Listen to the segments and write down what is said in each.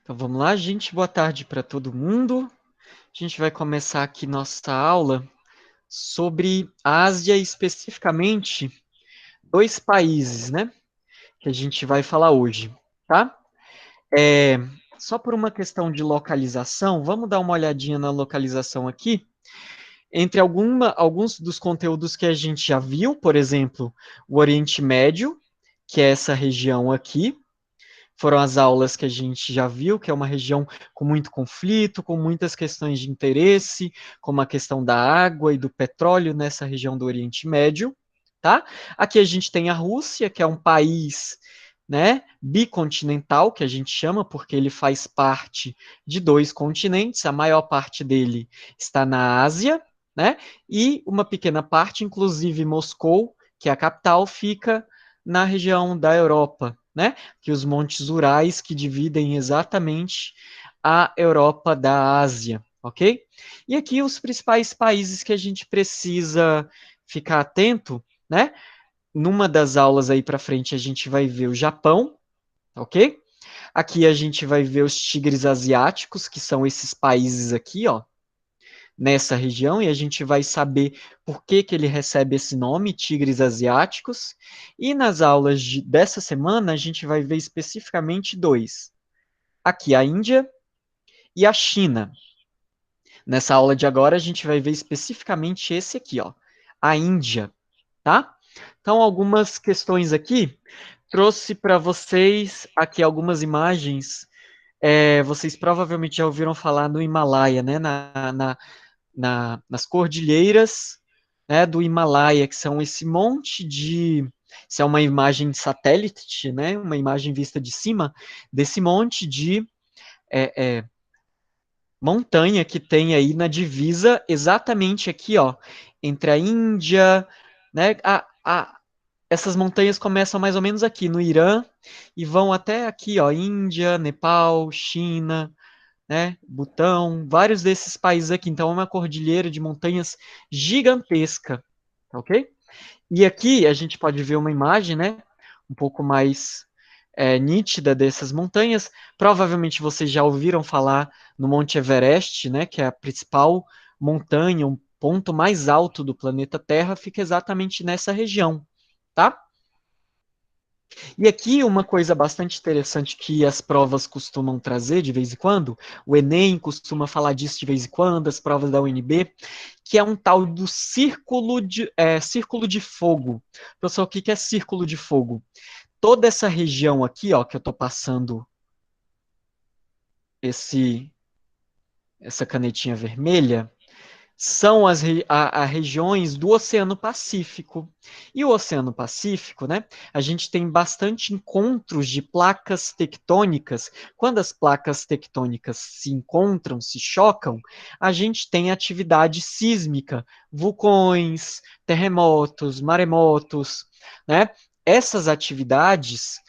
Então vamos lá, gente. Boa tarde para todo mundo. A gente vai começar aqui nossa aula sobre a Ásia, especificamente dois países, né? Que a gente vai falar hoje, tá? É, só por uma questão de localização, vamos dar uma olhadinha na localização aqui. Entre alguns dos conteúdos que a gente já viu, por exemplo, o Oriente Médio, que é essa região aqui, foram as aulas que a gente já viu, que é uma região com muito conflito, com muitas questões de interesse, como a questão da água e do petróleo nessa região do Oriente Médio, tá? Aqui a gente tem a Rússia, que é um país, né, bicontinental, que a gente chama, porque ele faz parte de dois continentes, a maior parte dele está na Ásia, né? E uma pequena parte, inclusive Moscou, que é a capital, fica na região da Europa, né? Que os Montes Urais que dividem exatamente a Europa da Ásia, ok? E aqui os principais países que a gente precisa ficar atento, né? Numa das aulas aí para frente a gente vai ver o Japão, ok? Aqui a gente vai ver os tigres asiáticos, que são esses países aqui, ó, nessa região, e a gente vai saber por que, que ele recebe esse nome, tigres asiáticos. E nas aulas dessa semana, a gente vai ver especificamente dois. Aqui, a Índia e a China. Nessa aula de agora, a gente vai ver especificamente esse aqui, ó, a Índia, tá? Então, algumas questões aqui. Trouxe para vocês aqui algumas imagens. Vocês provavelmente já ouviram falar no Himalaia, né? Nas cordilheiras, né, do Himalaia, que são esse monte de. Isso é uma imagem satélite, né, uma imagem vista de cima, desse monte de é, é, montanha que tem aí na divisa, exatamente aqui, ó, entre a Índia, né, essas montanhas começam mais ou menos aqui no Irã e vão até aqui, ó, Índia, Nepal, China, né, Butão, vários desses países aqui. Então, é uma cordilheira de montanhas gigantesca, tá ok? E aqui a gente pode ver uma imagem, né, um pouco mais nítida dessas montanhas. Provavelmente vocês já ouviram falar no Monte Everest, né, que é a principal montanha, um ponto mais alto do planeta Terra, fica exatamente nessa região, tá? E aqui uma coisa bastante interessante que as provas costumam trazer de vez em quando, o Enem costuma falar disso de vez em quando, as provas da UNB, que é um tal do círculo de fogo. Pessoal, o que é círculo de fogo? Toda essa região aqui, ó, que eu estou passando esse, essa canetinha vermelha, são regiões do Oceano Pacífico. E o Oceano Pacífico, né? A gente tem bastante encontros de placas tectônicas. Quando as placas tectônicas se encontram, se chocam, a gente tem atividade sísmica, vulcões, terremotos, maremotos, né? Essas atividades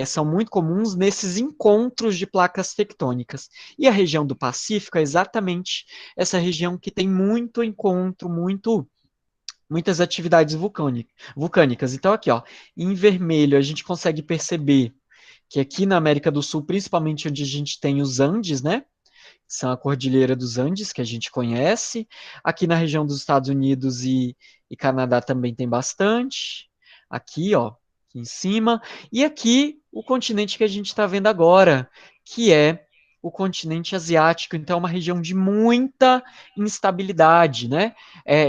são muito comuns nesses encontros de placas tectônicas. E a região do Pacífico é exatamente essa região que tem muito encontro, muitas atividades vulcânicas. Então, aqui, ó, em vermelho, a gente consegue perceber que aqui na América do Sul, principalmente onde a gente tem os Andes, né? São a Cordilheira dos Andes, que a gente conhece. Aqui na região dos Estados Unidos e Canadá também tem bastante. Aqui, ó, aqui em cima. E aqui o continente que a gente está vendo agora, que é o continente asiático. Então, é uma região de muita instabilidade, né?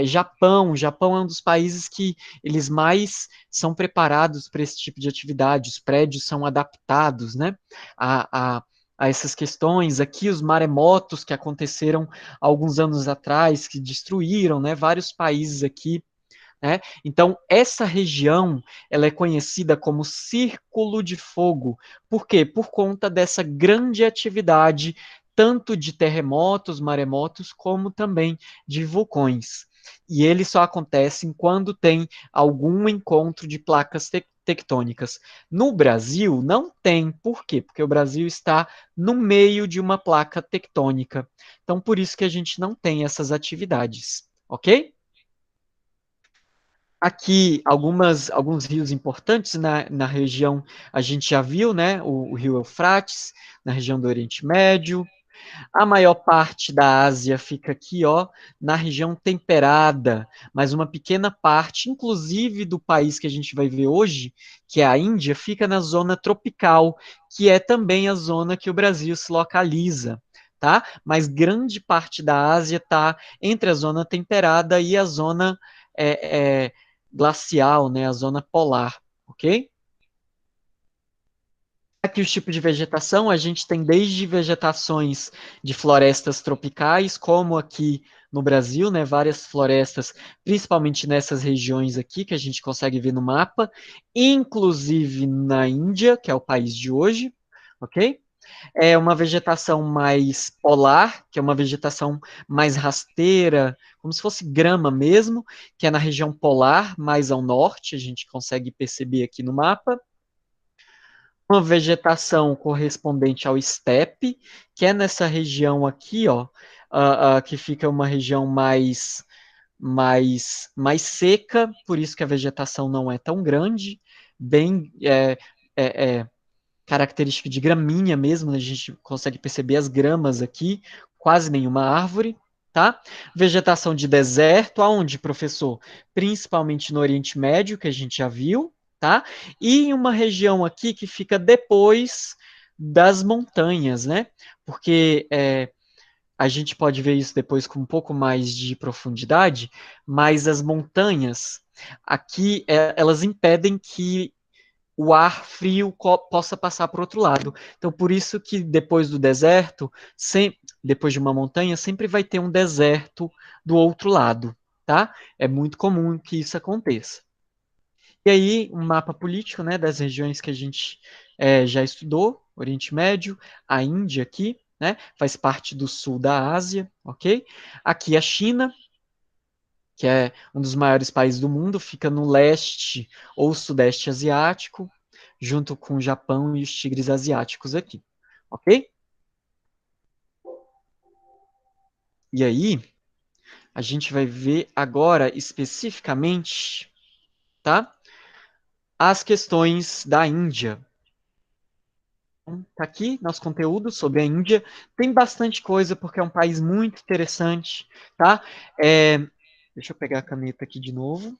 Japão é um dos países que eles mais são preparados para esse tipo de atividade. Os prédios são adaptados, né? A essas questões. Aqui, os maremotos que aconteceram alguns anos atrás, que destruíram, né, vários países aqui. Né? Então, essa região ela é conhecida como Círculo de Fogo. Por quê? Por conta dessa grande atividade, tanto de terremotos, maremotos, como também de vulcões. E eles só acontecem quando tem algum encontro de placas tectônicas. No Brasil, não tem. Por quê? Porque o Brasil está no meio de uma placa tectônica. Então, por isso que a gente não tem essas atividades. Ok? Aqui, alguns rios importantes na região, a gente já viu, né? O rio Eufrates, na região do Oriente Médio. A maior parte da Ásia fica aqui, ó, na região temperada, mas uma pequena parte, inclusive do país que a gente vai ver hoje, que é a Índia, fica na zona tropical, que é também a zona que o Brasil se localiza, tá? Mas grande parte da Ásia está entre a zona temperada e a zona glacial, né? A zona polar, ok? Aqui os tipos de vegetação, a gente tem desde vegetações de florestas tropicais, como aqui no Brasil, né, várias florestas, principalmente nessas regiões aqui que a gente consegue ver no mapa, inclusive na Índia, que é o país de hoje, ok? É uma vegetação mais polar, que é uma vegetação mais rasteira, como se fosse grama mesmo, que é na região polar, mais ao norte, a gente consegue perceber aqui no mapa uma vegetação correspondente ao estepe, que é nessa região aqui, ó, que fica uma região mais seca, por isso que a vegetação não é tão grande, bem característica de graminha mesmo, a gente consegue perceber as gramas aqui, quase nenhuma árvore, tá? Vegetação de deserto, aonde, professor? Principalmente no Oriente Médio, que a gente já viu, tá? E em uma região aqui que fica depois das montanhas, né? Porque a gente pode ver isso depois com um pouco mais de profundidade, mas as montanhas aqui elas impedem que o ar frio possa passar para o outro lado. Então, por isso que depois do deserto, depois de uma montanha, sempre vai ter um deserto do outro lado, tá? É muito comum que isso aconteça. E aí, um mapa político, né, das regiões que a gente já estudou, Oriente Médio, a Índia aqui, né, faz parte do sul da Ásia, ok? Aqui a China, que é um dos maiores países do mundo, fica no leste ou sudeste asiático, junto com o Japão e os tigres asiáticos aqui, ok? E aí, a gente vai ver agora especificamente, tá? As questões da Índia. Então, tá aqui nosso conteúdo sobre a Índia. Tem bastante coisa porque é um país muito interessante, tá? Deixa eu pegar a caneta aqui de novo.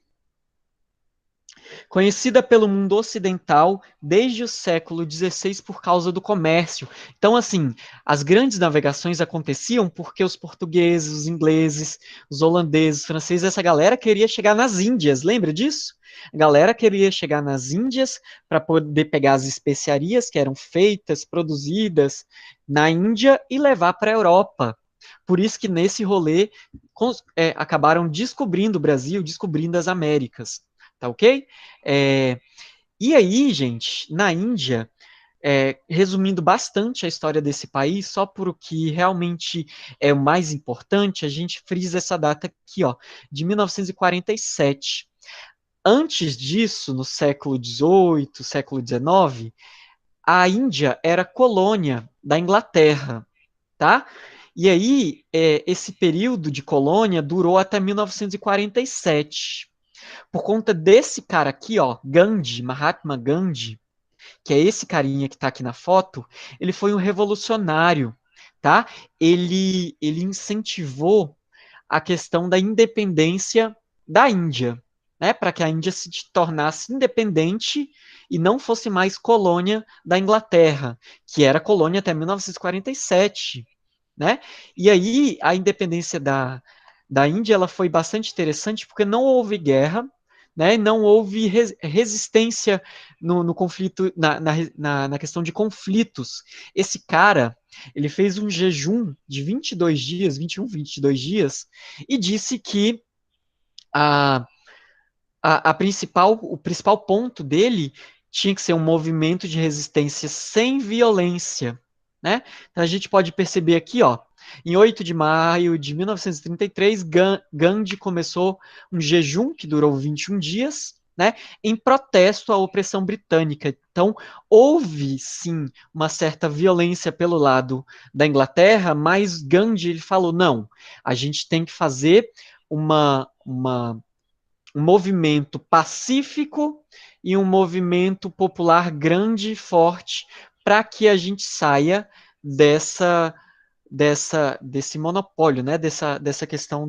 Conhecida pelo mundo ocidental desde o século XVI por causa do comércio. Então, assim, as grandes navegações aconteciam porque os portugueses, os ingleses, os holandeses, os franceses, essa galera queria chegar nas Índias, lembra disso? A galera queria chegar nas Índias para poder pegar as especiarias que eram feitas, produzidas na Índia e levar para a Europa. Por isso que nesse rolê acabaram descobrindo o Brasil, descobrindo as Américas. Tá ok? É, e aí, gente, na Índia, resumindo bastante a história desse país, só por o que realmente é o mais importante, a gente frisa essa data aqui, ó, de 1947. Antes disso, no século XVIII, século XIX, a Índia era colônia da Inglaterra, tá? E aí, esse período de colônia durou até 1947. Por conta desse cara aqui, ó, Gandhi, Mahatma Gandhi, que é esse carinha que está aqui na foto, ele foi um revolucionário, tá? Ele incentivou a questão da independência da Índia, né? Para que a Índia se tornasse independente e não fosse mais colônia da Inglaterra, que era colônia até 1947, né? E aí a independência da Índia ela foi bastante interessante porque não houve guerra, né? Não houve resistência no conflito, na questão de conflitos. Esse cara, ele fez um jejum de 22 dias, 21, 22 dias, e disse que a, o principal ponto dele tinha que ser um movimento de resistência sem violência, né? Então a gente pode perceber aqui, ó, em 8 de maio de 1933, Gandhi começou um jejum que durou 21 dias, né, em protesto à opressão britânica. Então, houve sim uma certa violência pelo lado da Inglaterra, mas Gandhi ele falou: não, a gente tem que fazer uma um movimento pacífico e um movimento popular grande e forte para que a gente saia desse monopólio, né? Dessa questão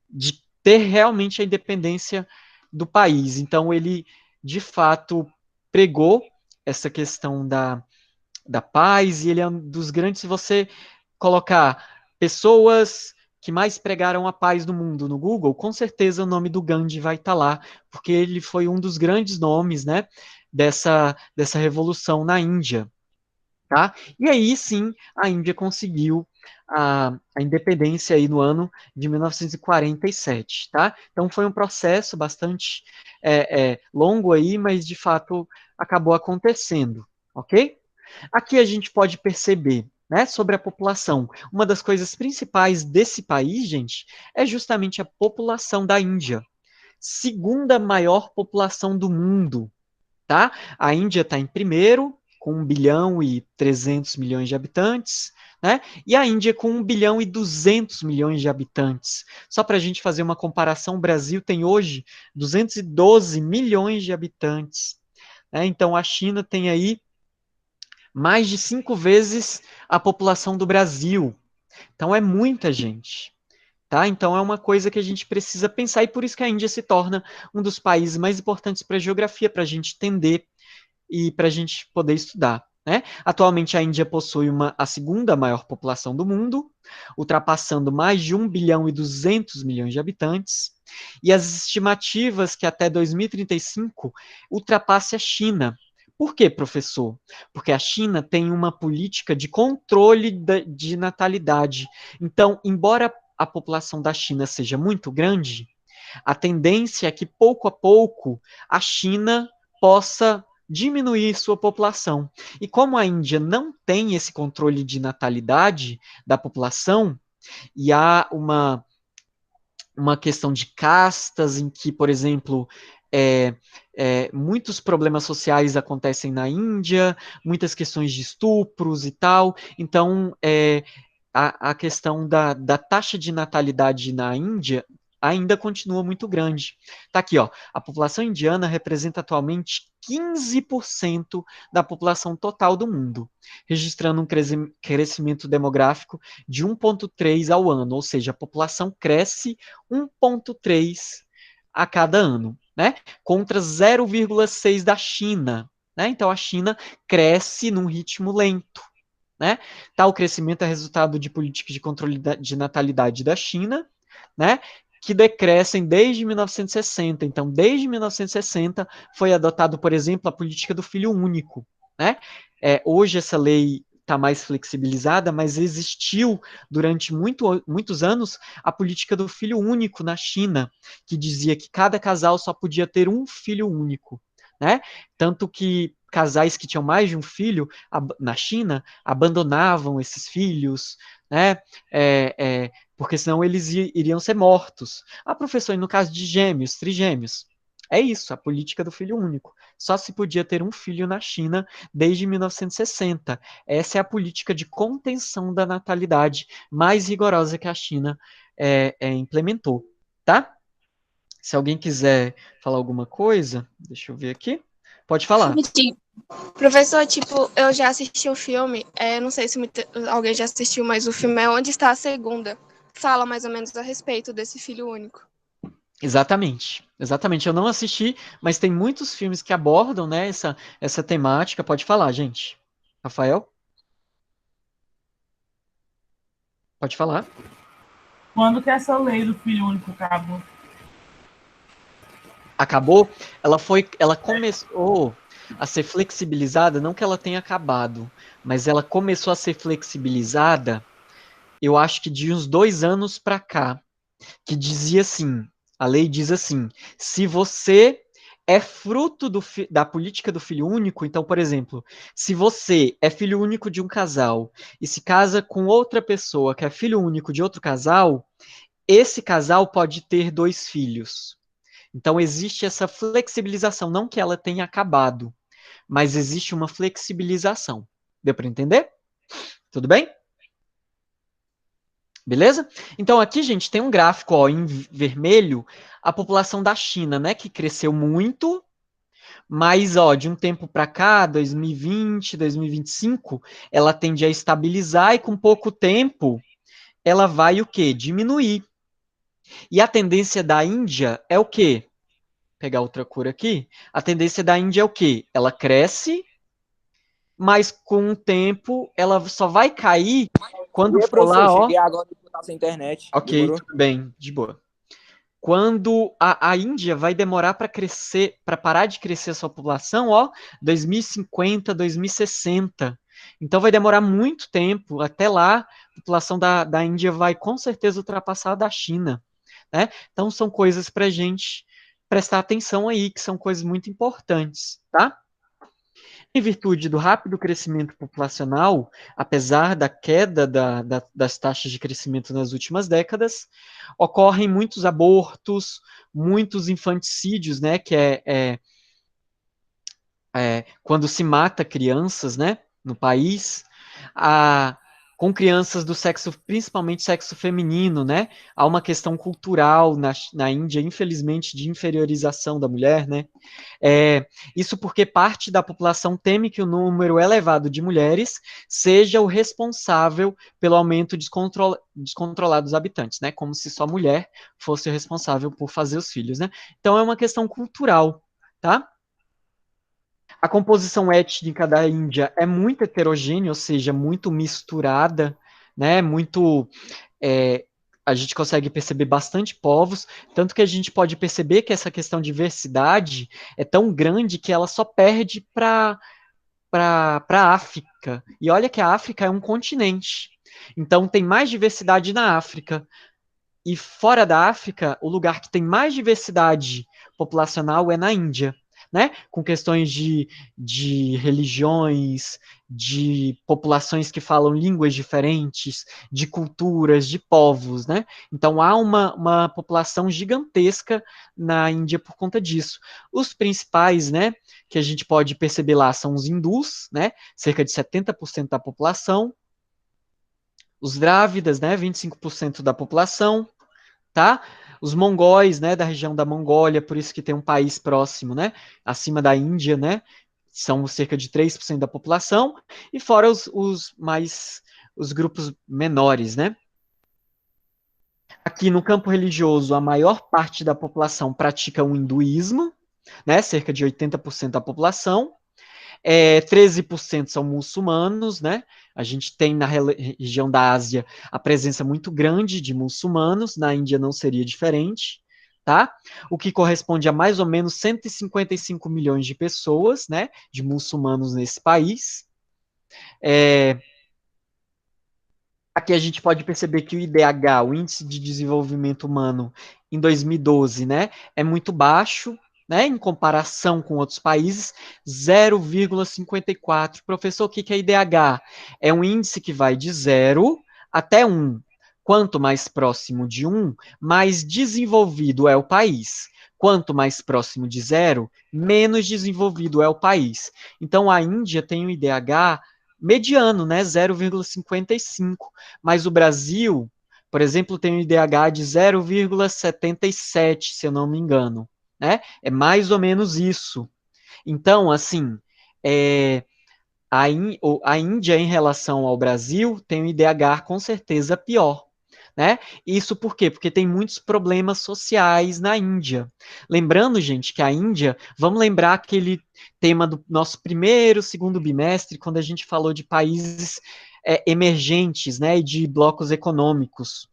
de ter realmente a independência do país. Então, ele, de fato, pregou essa questão da paz, e ele é um dos grandes, se você colocar pessoas que mais pregaram a paz no mundo no Google, com certeza o nome do Gandhi vai estar lá, porque ele foi um dos grandes nomes, né, dessa revolução na Índia. Tá? E aí sim a Índia conseguiu a independência aí no ano de 1947, tá? Então foi um processo bastante longo aí, mas de fato acabou acontecendo, ok? Aqui a gente pode perceber, né, sobre a população. Uma das coisas principais desse país, gente, é justamente a população da Índia. Segunda maior população do mundo, tá? A Índia está em primeiro, com 1 bilhão e 300 milhões de habitantes, né? E a Índia com 1 bilhão e 200 milhões de habitantes. Só para a gente fazer uma comparação, o Brasil tem hoje 212 milhões de habitantes, né? Então a China tem aí mais de 5 vezes a população do Brasil. Então é muita gente. Tá? Então é uma coisa que a gente precisa pensar, e por isso que a Índia se torna um dos países mais importantes para a geografia, para a gente entender e para a gente poder estudar. Né? Atualmente a Índia possui a segunda maior população do mundo, ultrapassando mais de 1 bilhão e 200 milhões de habitantes, e as estimativas que até 2035 ultrapasse a China. Por quê, professor? Porque a China tem uma política de controle de natalidade. Então, embora a população da China seja muito grande, a tendência é que pouco a pouco a China possa diminuir sua população. E como a Índia não tem esse controle de natalidade da população, e há uma questão de castas em que, por exemplo, muitos problemas sociais acontecem na Índia, muitas questões de estupros e tal. Então, a questão da taxa de natalidade na Índia ainda continua muito grande. Tá aqui, ó. A população indiana representa atualmente 15% da população total do mundo, registrando um crescimento demográfico de 1,3 ao ano, ou seja, a população cresce 1,3 a cada ano, né? Contra 0,6 da China, né? Então a China cresce num ritmo lento. Né? Tal crescimento é resultado de políticas de controle de natalidade da China, né? Que decrescem desde 1960. Então, desde 1960 foi adotado, por exemplo, a política do filho único. Né? Hoje essa lei está mais flexibilizada, mas existiu durante muitos anos a política do filho único na China, que dizia que cada casal só podia ter um filho único. Né? Tanto que casais que tinham mais de um filho na China abandonavam esses filhos, né? Porque senão eles iriam ser mortos. Ah, professor, e no caso de gêmeos, trigêmeos? É isso, a política do filho único. Só se podia ter um filho na China desde 1960. Essa é a política de contenção da natalidade mais rigorosa que a China implementou, tá? Se alguém quiser falar alguma coisa, deixa eu ver aqui. Pode falar. Professor, tipo, eu já assisti o filme, não sei se alguém já assistiu, mas o filme é Onde Está a Segunda. Fala mais ou menos a respeito desse filho único. Exatamente, exatamente. Eu não assisti, mas tem muitos filmes que abordam, né, essa temática. Pode falar, gente. Rafael, pode falar. Quando que essa lei do filho único acabou? Acabou? Ela começou a ser flexibilizada, não que ela tenha acabado, mas ela começou a ser flexibilizada, eu acho que de uns 2 anos para cá, que dizia assim, a lei diz assim, se você é fruto da política do filho único, então, por exemplo, se você é filho único de um casal e se casa com outra pessoa que é filho único de outro casal, esse casal pode ter 2 filhos. Então, existe essa flexibilização, não que ela tenha acabado, mas existe uma flexibilização. Deu para entender? Tudo bem? Beleza? Então aqui, gente, tem um gráfico, ó, em vermelho, a população da China, né, que cresceu muito, mas, ó, de um tempo para cá, 2020, 2025, ela tende a estabilizar e com pouco tempo ela vai o quê? Diminuir. E a tendência da Índia é o quê? Pegar outra cor aqui. A tendência da Índia é o quê? Ela cresce, mas com o tempo ela só vai cair E quando aí, for professor, lá, ó. cheguei agora e botar sem internet. Ok, Demorou? tudo bem, de boa. Quando a Índia vai demorar para crescer, para parar de crescer a sua população, ó, 2050, 2060. Então vai demorar muito tempo. Até lá, a população da Índia vai com certeza ultrapassar a da China. Né? Então são coisas para a gente prestar atenção aí, que são coisas muito importantes, tá? Em virtude do rápido crescimento populacional, apesar da queda das taxas de crescimento nas últimas décadas, ocorrem muitos abortos, muitos infanticídios, né, que é quando se mata crianças, né, no país, a, com crianças do sexo, principalmente sexo feminino, né, há uma questão cultural na Índia, infelizmente, de inferiorização da mulher, né, isso porque parte da população teme que o número elevado de mulheres seja o responsável pelo aumento descontrolado dos habitantes, né? Como se só mulher fosse o responsável por fazer os filhos, né? Então é uma questão cultural, tá? A composição étnica da Índia é muito heterogênea, ou seja, muito misturada, né? Muito é, a gente consegue perceber bastante povos, tanto que a gente pode perceber que essa questão de diversidade é tão grande que ela só perde para a África. E olha que a África é um continente. Então tem mais diversidade na África. E fora da África, o lugar que tem mais diversidade populacional é na Índia, né? Com questões de religiões, de populações que falam línguas diferentes, de culturas, de povos, né? Então há uma população gigantesca na Índia por conta disso. Os principais, né, que a gente pode perceber lá são os hindus, né? Cerca de 70% da população. Os drávidas, né, 25% da população, tá? Os mongóis, né, da região da Mongólia, por isso que tem um país próximo, né, acima da Índia, né, são cerca de 3% da população, e fora os grupos menores, né. Aqui no campo religioso, a maior parte da população pratica o hinduísmo, né, cerca de 80% da população, 13% são muçulmanos, né? A gente tem na região da Ásia a presença muito grande de muçulmanos, na Índia não seria diferente, tá? O que corresponde a mais ou menos 155 milhões de pessoas, né? De muçulmanos nesse país. Aqui a gente pode perceber que o IDH, o Índice de Desenvolvimento Humano, em 2012, né, é muito baixo, né, em comparação com outros países, 0,54. Professor, o que é IDH? É um índice que vai de 0 até 1. Quanto mais próximo de 1, mais desenvolvido é o país. Quanto mais próximo de 0, menos desenvolvido é o país. Então, a Índia tem um IDH mediano, né, 0,55, mas o Brasil, por exemplo, tem um IDH de 0,77, se eu não me engano, né? É mais ou menos isso. Então, assim, a Índia em relação ao Brasil tem um IDH com certeza pior. Né? Isso por quê? Porque tem muitos problemas sociais na Índia. Lembrando, gente, que a Índia, vamos lembrar aquele tema do nosso primeiro, segundo bimestre, quando a gente falou de países emergentes, né, e de blocos econômicos.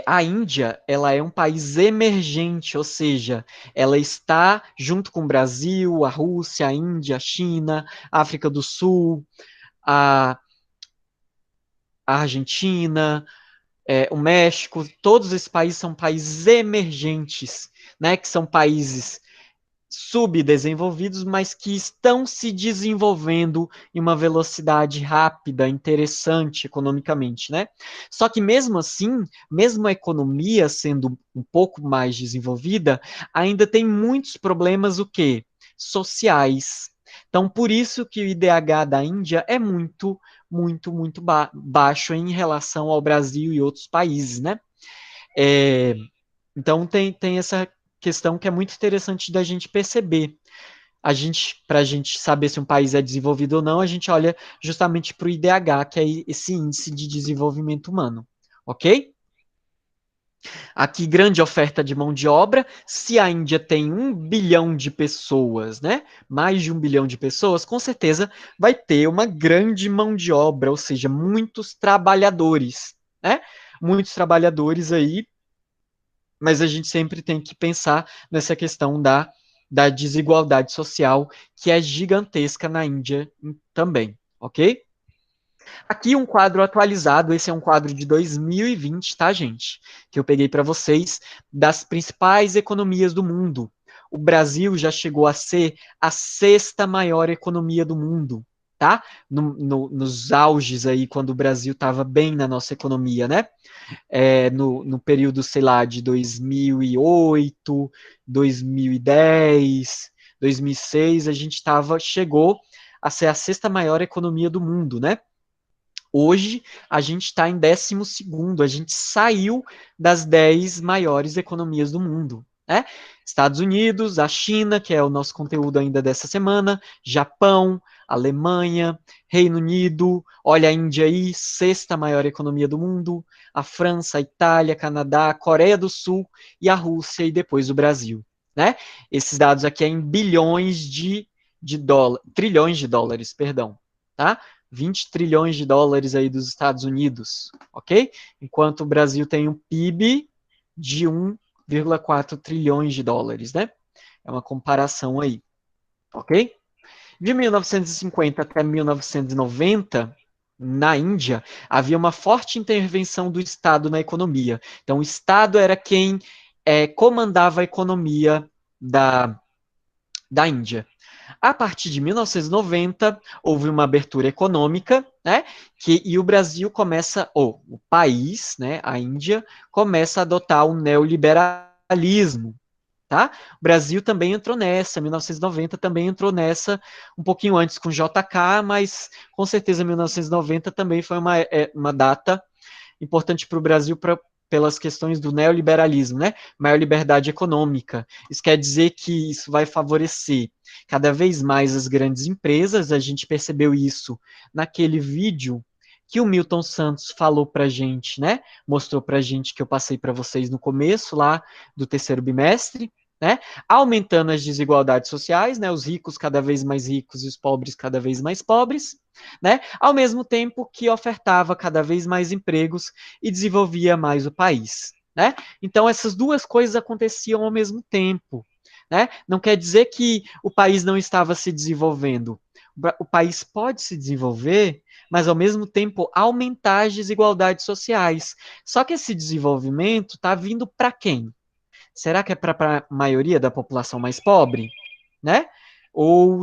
A Índia, ela é um país emergente, ou seja, ela está junto com o Brasil, a Rússia, a Índia, a China, a África do Sul, a Argentina, o México, todos esses países são países emergentes, né, que são países subdesenvolvidos, mas que estão se desenvolvendo em uma velocidade rápida, interessante economicamente, né? Só que mesmo assim, mesmo a economia sendo um pouco mais desenvolvida, ainda tem muitos problemas o quê? Sociais. Então, por isso que o IDH da Índia é muito muito, muito baixo em relação ao Brasil e outros países, né? Então tem essa questão que é muito interessante da gente perceber. Para a gente saber se um país é desenvolvido ou não, a gente olha justamente para o IDH, que é esse índice de desenvolvimento humano, ok? Aqui, grande oferta de mão de obra. Se a Índia tem 1 bilhão de pessoas, né? Mais de 1 bilhão de pessoas, com certeza vai ter uma grande mão de obra, ou seja, muitos trabalhadores, né? Muitos trabalhadores aí, mas a gente sempre tem que pensar nessa questão da desigualdade social, que é gigantesca na Índia também, ok? Aqui um quadro atualizado, esse é um quadro de 2020, tá, gente? Que eu peguei para vocês, das principais economias do mundo. O Brasil já chegou a ser a 6ª maior economia do mundo, tá? Nos auges aí, quando o Brasil estava bem na nossa economia, né? No período, sei lá, de 2008, 2010, 2006, a gente chegou a ser a 6ª maior economia do mundo, né? Hoje, a gente está em 12º, a gente saiu das 10 maiores economias do mundo, né? Estados Unidos, a China, que é o nosso conteúdo ainda dessa semana, Japão, Alemanha, Reino Unido, olha a Índia aí, 6ª maior economia do mundo, a França, a Itália, Canadá, Coreia do Sul e a Rússia e depois o Brasil, né? Esses dados aqui é em bilhões de dólares, trilhões de dólares, perdão, tá? 20 trilhões de dólares aí dos Estados Unidos, ok? Enquanto o Brasil tem um PIB de 1,4 trilhões de dólares, né? É uma comparação aí, ok? De 1950 até 1990, na Índia, havia uma forte intervenção do Estado na economia. Então, o Estado era quem comandava a economia da Índia. A partir de 1990, houve uma abertura econômica, né? E o Brasil começa, ou o país, né, a Índia, começa a adotar o neoliberalismo, tá? O Brasil também entrou nessa, 1990 também entrou nessa, um pouquinho antes com JK, mas com certeza 1990 também foi uma data importante para o Brasil pelas questões do neoliberalismo, né? Maior liberdade econômica. Isso quer dizer que isso vai favorecer cada vez mais as grandes empresas. A gente percebeu isso naquele vídeo que o Milton Santos falou para a gente, né? Mostrou para a gente que eu passei para vocês no começo lá do 3º bimestre, né? Aumentando as desigualdades sociais, né? Os ricos cada vez mais ricos e os pobres cada vez mais pobres, né? Ao mesmo tempo que ofertava cada vez mais empregos e desenvolvia mais o país, né? Então essas duas coisas aconteciam ao mesmo tempo, né? Não quer dizer que o país não estava se desenvolvendo. O país pode se desenvolver, mas ao mesmo tempo aumentar as desigualdades sociais. Só que esse desenvolvimento está vindo para quem? Será que é para a maioria da população mais pobre, né? Ou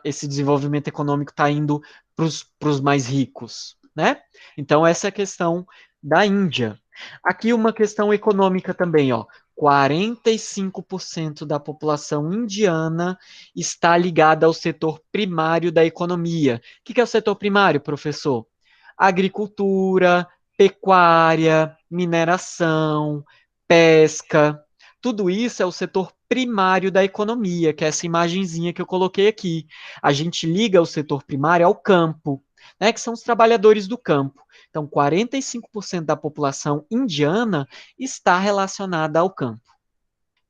esse desenvolvimento econômico está indo para os mais ricos, né? Então, essa é a questão da Índia. Aqui uma questão econômica também, ó. 45% da população indiana está ligada ao setor primário da economia. O que é o setor primário, professor? Agricultura, pecuária, mineração, pesca, tudo isso é o setor primário da economia, que é essa imagenzinha que eu coloquei aqui. A gente liga o setor primário ao campo, né, que são os trabalhadores do campo. Então, 45% da população indiana está relacionada ao campo.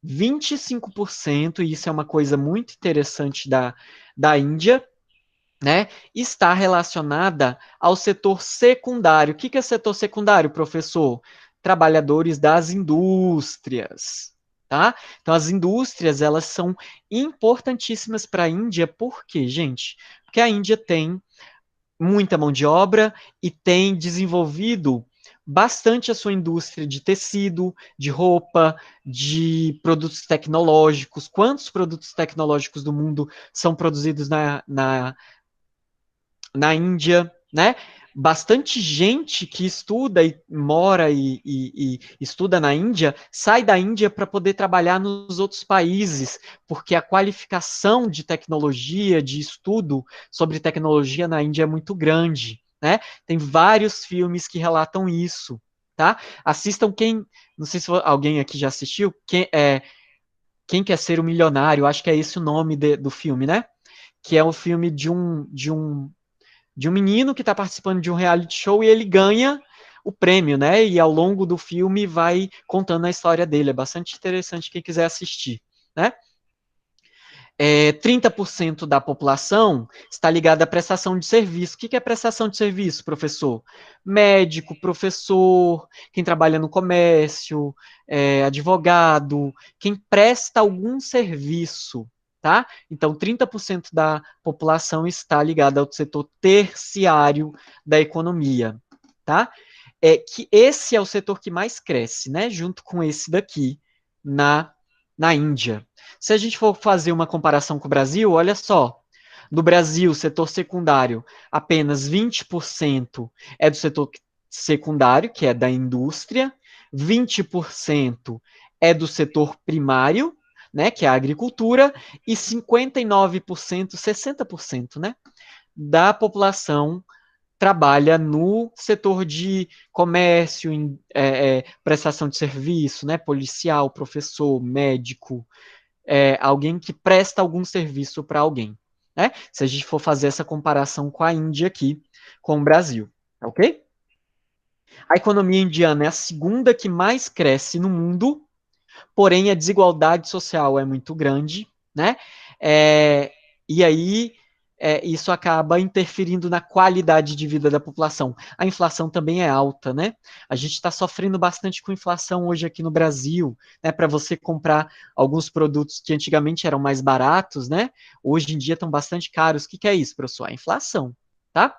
25%, e isso é uma coisa muito interessante da Índia, né, está relacionada ao setor secundário. O que é setor secundário, professor? Trabalhadores das indústrias, tá? Então, as indústrias, elas são importantíssimas para a Índia, por quê, gente? Porque a Índia tem muita mão de obra e tem desenvolvido bastante a sua indústria de tecido, de roupa, de produtos tecnológicos. Quantos produtos tecnológicos do mundo são produzidos na Índia, né? bastante gente que estuda e mora e estuda na Índia sai da Índia para poder trabalhar nos outros países, porque a qualificação de tecnologia, de estudo sobre tecnologia na Índia é muito grande, né? Tem vários filmes que relatam isso, tá? Assistam não sei se alguém aqui já assistiu, Quem Quer Ser o Milionário, acho que é esse o nome do filme, né? Que é um filme de um menino que está participando de um reality show e ele ganha o prêmio, né? E ao longo do filme vai contando a história dele. É bastante interessante quem quiser assistir, né? 30% da população está ligada à prestação de serviço. O que é prestação de serviço, professor? Médico, professor, quem trabalha no comércio, advogado, quem presta algum serviço, tá? Então, 30% da população está ligada ao setor terciário da economia, tá? Que esse é o setor que mais cresce, né? Junto com esse daqui, na Índia. Se a gente for fazer uma comparação com o Brasil, olha só. No Brasil, setor secundário, apenas 20% é do setor secundário, que é da indústria, 20% é do setor primário, né, que é a agricultura, e 59%, 60%, né, da população trabalha no setor de comércio, prestação de serviço, né, policial, professor, médico, alguém que presta algum serviço para alguém, né? Se a gente for fazer essa comparação com a Índia aqui, com o Brasil, ok? A economia indiana é a segunda que mais cresce no mundo, porém a desigualdade social é muito grande, né? E aí isso acaba interferindo na qualidade de vida da população. A inflação também é alta, né? A gente está sofrendo bastante com inflação hoje aqui no Brasil, né? Para você comprar alguns produtos que antigamente eram mais baratos, né? Hoje em dia estão bastante caros. O que é isso, professor? A inflação, tá?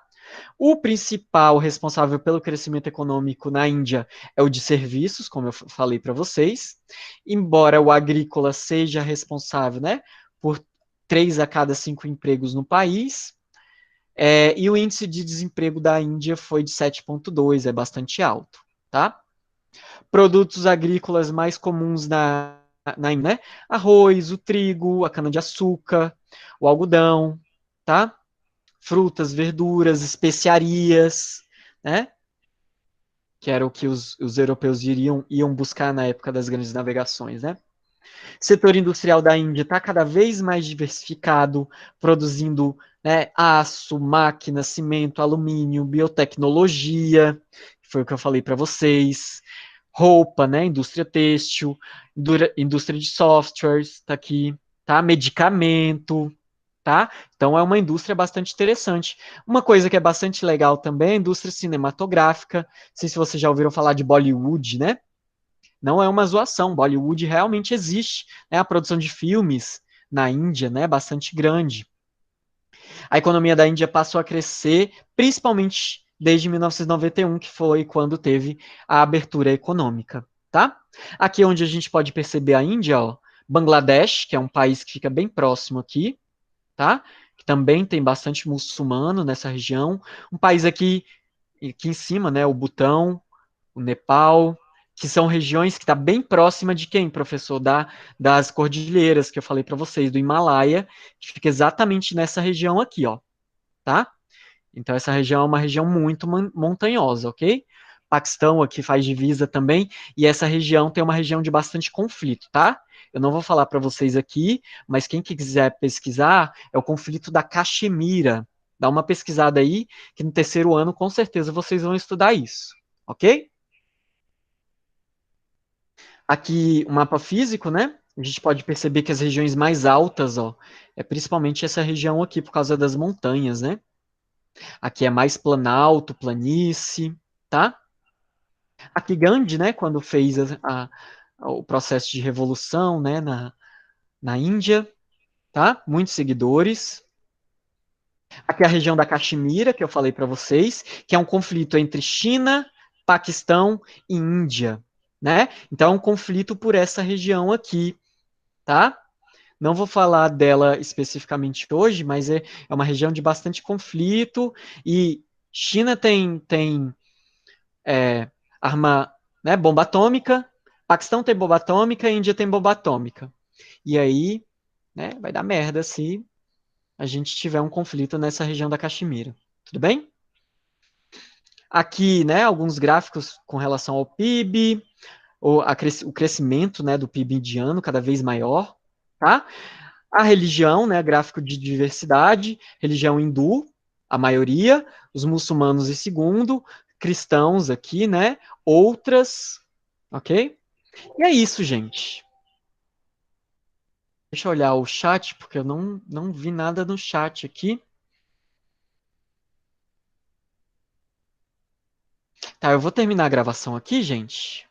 O principal responsável pelo crescimento econômico na Índia é o de serviços, como eu falei para vocês, embora o agrícola seja responsável, né, por 3 a cada 5 empregos no país, e o índice de desemprego da Índia foi de 7,2, é bastante alto, tá? Produtos agrícolas mais comuns na Índia, né? Arroz, o trigo, a cana-de-açúcar, o algodão, tá? Frutas, verduras, especiarias, né? Que era o que os europeus iam buscar na época das grandes navegações, né? Setor industrial da Índia está cada vez mais diversificado, produzindo, né, aço, máquina, cimento, alumínio, biotecnologia, que foi o que eu falei para vocês, roupa, né, indústria têxtil, indústria de softwares, está aqui, tá? Medicamento, tá? Então é uma indústria bastante interessante. Uma coisa que é bastante legal também é a indústria cinematográfica. Não sei se vocês já ouviram falar de Bollywood, né? Não é uma zoação, Bollywood realmente existe, né? A produção de filmes na Índia, né, bastante grande. A economia da Índia passou a crescer, principalmente desde 1991, que foi quando teve a abertura econômica, tá? Aqui é onde a gente pode perceber a Índia, ó, Bangladesh, que é um país que fica bem próximo aqui, tá? Que também tem bastante muçulmano nessa região. Um país aqui em cima, né, o Butão, o Nepal, que são regiões que está bem próxima de quem, professor? Das cordilheiras que eu falei para vocês, do Himalaia, que fica exatamente nessa região aqui, ó, tá? Então essa região é uma região muito montanhosa, ok? Paquistão aqui faz divisa também, e essa região tem uma região de bastante conflito, tá? Eu não vou falar para vocês aqui, mas quem quiser pesquisar é o conflito da Caxemira. Dá uma pesquisada aí, que no terceiro ano com certeza vocês vão estudar isso, ok? Aqui, o mapa físico, né? A gente pode perceber que as regiões mais altas, ó, é principalmente essa região aqui, por causa das montanhas, né? Aqui é mais planalto, planície, tá? Aqui Gandhi, né, quando fez o processo de revolução, né, na Índia, tá? Muitos seguidores. Aqui é a região da Caxemira, que eu falei para vocês, que é um conflito entre China, Paquistão e Índia, né? Então é um conflito por essa região aqui, tá? Não vou falar dela especificamente hoje, mas é uma região de bastante conflito e China tem arma, né, bomba atômica, Paquistão tem bomba atômica, Índia tem bomba atômica. E aí, né, vai dar merda se a gente tiver um conflito nessa região da Caxemira. Tudo bem? Aqui, né, alguns gráficos com relação ao PIB, o crescimento, né, do PIB indiano cada vez maior, tá? A religião, né, gráfico de diversidade, religião hindu, a maioria, os muçulmanos em segundo, cristãos aqui, né, outras, ok? E é isso, gente. Deixa eu olhar o chat, porque eu não vi nada no chat aqui. Tá, eu vou terminar a gravação aqui, gente.